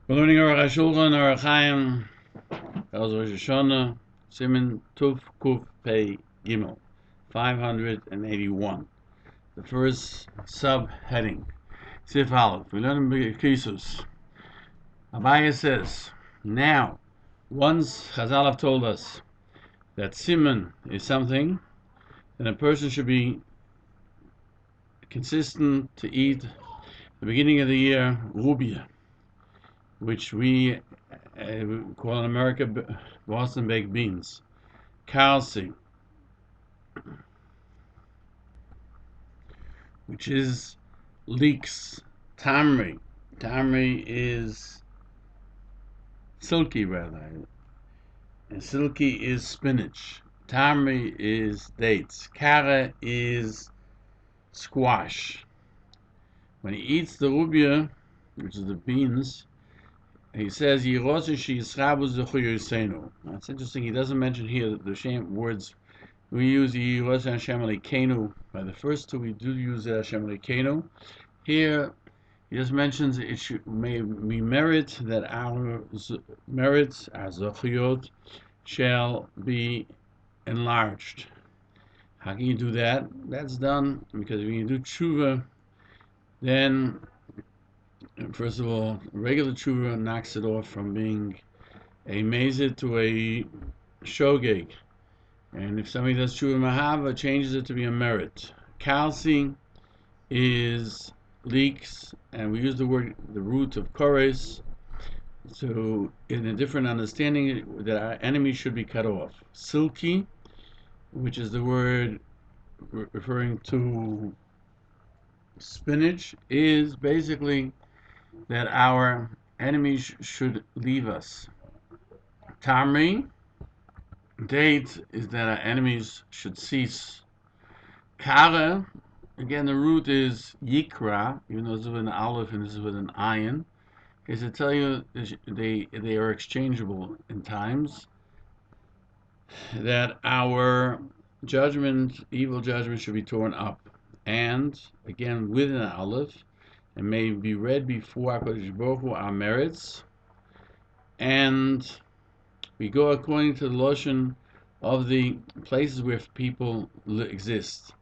We're learning Aruch HaShulchan, Aruch Chaim, Hilchos Rosh HaShanah, Siman Tuf Kuf Pei Gimel, 581. The first subheading, Sif Aleph. We learn in Kisus. Abaya says, now, once Chazal have told us that Siman is something, then a person should be consistent to eat the beginning of the year rubia, which we call in America Boston baked beans, kalsi, which is leeks, tamri. Tamri is silky rather, and silky is spinach. Tamri is dates. Kara is squash. When he eats the rubia, which is the beans, he says, That's interesting. He doesn't mention here the same words. We use Hashem Elokeinu. By the first two, we do use Hashem Elokeinu. Here, he just mentions may we merit that our merits, our zochiyot, shall be enlarged. How can you do that? That's done because when you do tshuva, then first of all, regular tshuva knocks it off from being a mezid to a shogeg. And if somebody does tshuva mahava, changes it to be a merit. Kalsi is leeks, and we use the root of kores, so in a different understanding that our enemies should be cut off. Silky, which is the word referring to spinach, is basically that our enemies should leave us. Tamri, date, is that our enemies should cease. Kara, again, the root is yikra, even though this is with an aleph and this is with an ayin, is to tell you they are exchangeable in times, that our evil judgment, should be torn up. And, again, with an aleph, and may be read before HaKadosh Baruch Hu, our merits, and we go according to the lotion of the places where people exist.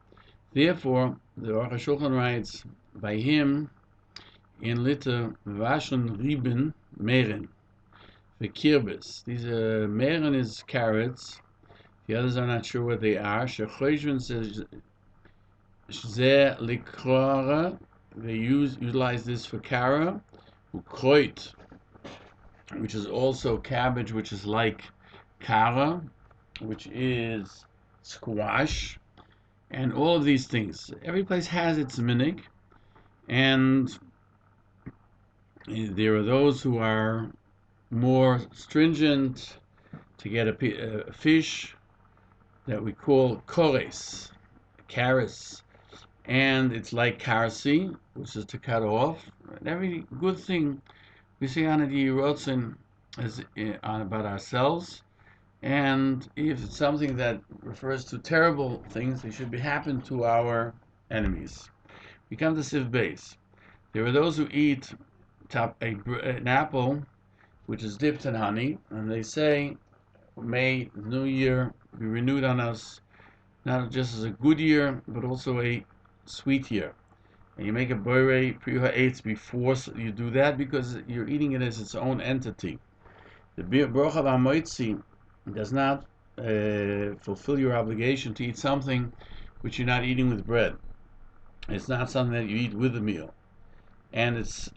Therefore, the Aruch HaShulchan writes, by him, in litter, Bostoner Rebbe, meren, the kirbis. These meren is carrots. The others are not sure what they are. Shechoshven says, ze likrara, they utilize this for kara, ukroit, which is also cabbage, which is like kara, which is squash, and all of these things. Every place has its minig, and there are those who are more stringent to get a fish that we call kores, karis, and it's like karsi, which is to cut off. And every good thing we say on the Yerotzin is about ourselves, and if it's something that refers to terrible things, they should be happen to our enemies. We come to Siv Beis. There are those who eat an apple which is dipped in honey, and they say, may the new year be renewed on us, not just as a good year, but also a sweet year. And you make a boirei priha eitz before you do that, because you're eating it as its own entity. The brocha v'hamoitzi does not fulfill your obligation to eat something which you're not eating with bread. It's not something that you eat with the meal, and it's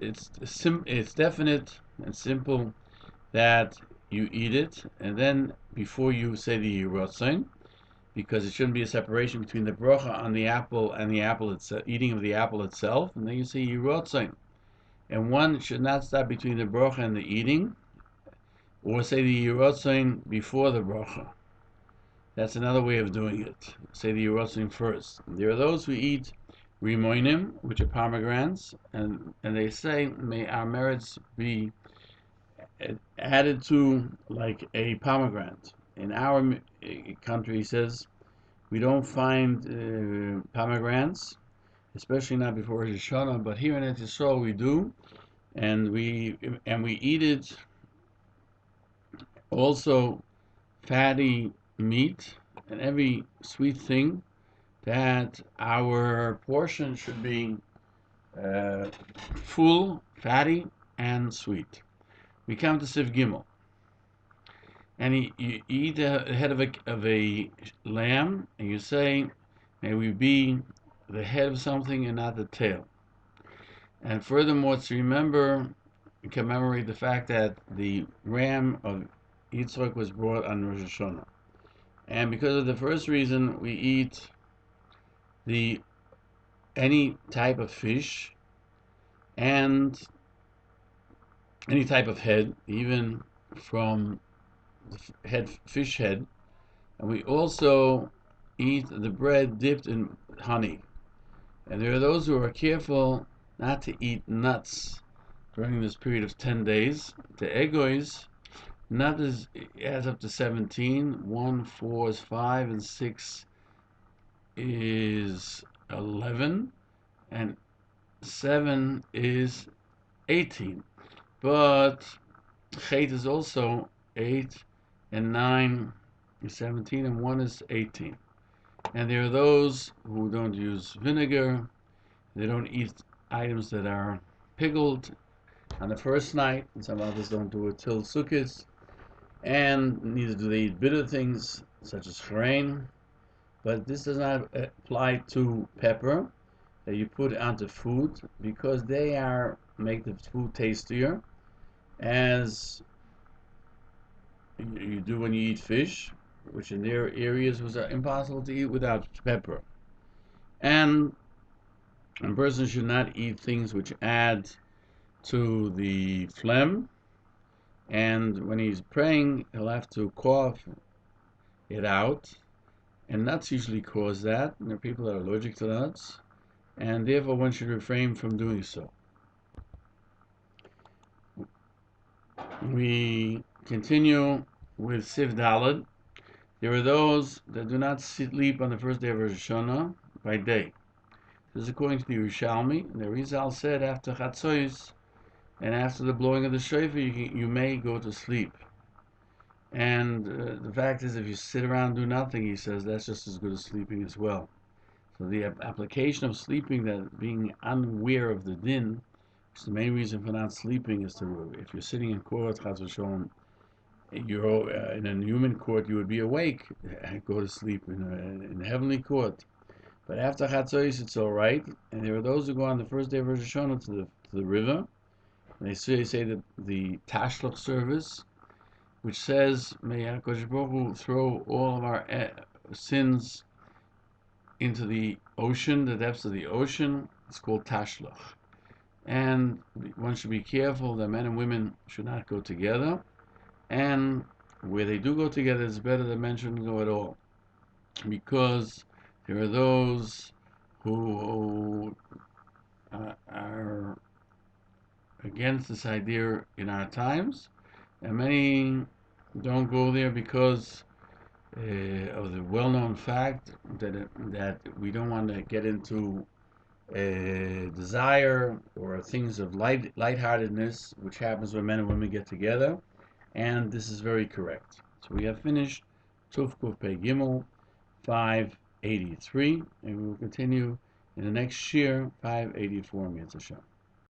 definite and simple that you eat it, and then before you say the Yerotzain, because it shouldn't be a separation between the brocha on the apple and the apple itself, eating of the apple itself, and then you say Yerotzain. And one should not stop between the brocha and the eating, or say the Yerotzain before the brocha. That's another way of doing it. Say the Yerotzain first. There are those who eat rimoinim, which are pomegranates, and they say, may our merits be added to like a pomegranate. In our country, he says, we don't find pomegranates, especially not before Rosh HaShanah, but here in Eretz Yisrael we do, and we eat it also fatty meat and every sweet thing, that our portion should be full, fatty, and sweet. We come to Siv Gimel, and you eat the head of a lamb, and you say, "May we be the head of something and not the tail." And furthermore, to remember and commemorate the fact that the ram of Yitzchak was brought on Rosh HaShanah. And because of the first reason, we eat the any type of fish and any type of head, even from the fish head, and we also eat the bread dipped in honey. And there are those who are careful not to eat nuts during this period of 10 days. The egois, nut adds up to 17, 1, 4 is 5, and 6 is 11, and 7 is 18. But Chet is also 8, and 9 is 17, and 1 is 18. And there are those who don't use vinegar, they don't eat items that are pickled on the first night, and some others don't do it till Sukkot, and neither do they eat bitter things such as chrein. But this does not apply to pepper that you put onto food, because they make the food tastier, as you do when you eat fish, which in their areas was impossible to eat without pepper. And a person should not eat things which add to the phlegm, and when he's praying, he'll have to cough it out, and nuts usually cause that, and there are people that are allergic to nuts, and therefore one should refrain from doing so. We continue with Siv Daled. There are those that do not sleep on the first day of Rosh HaShanah by day. This is according to the Yerushalmi, and the Rizal said after Chatzois and after the blowing of the shofar, you may go to sleep. And the fact is, if you sit around and do nothing, he says, that's just as good as sleeping as well. So the application of sleeping, that being unaware of the din, which is the main reason for not sleeping, is to, if you're sitting in court, Chaz v'sholom, you're in a human court, you would be awake, go to sleep in a heavenly court. But after Chatzois, it's all right. And there are those who go on the first day of Rosh Hashanah to the river. And they say that the Tashlach service, which says, "May HaKadosh Baruch Hu throw all of our sins into the ocean, the depths of the ocean." It's called Tashlach. And one should be careful that men and women should not go together. And where they do go together, it's better that men shouldn't go at all, because there are those who are against this idea in our times, and many don't go there because of the well-known fact that we don't want to get into desire or things of lightheartedness, which happens when men and women get together, and this is very correct. So we have finished Tuf Kuf Pei Gimel 583, and we will continue in the next shiur 584 Mitzvah Hashem.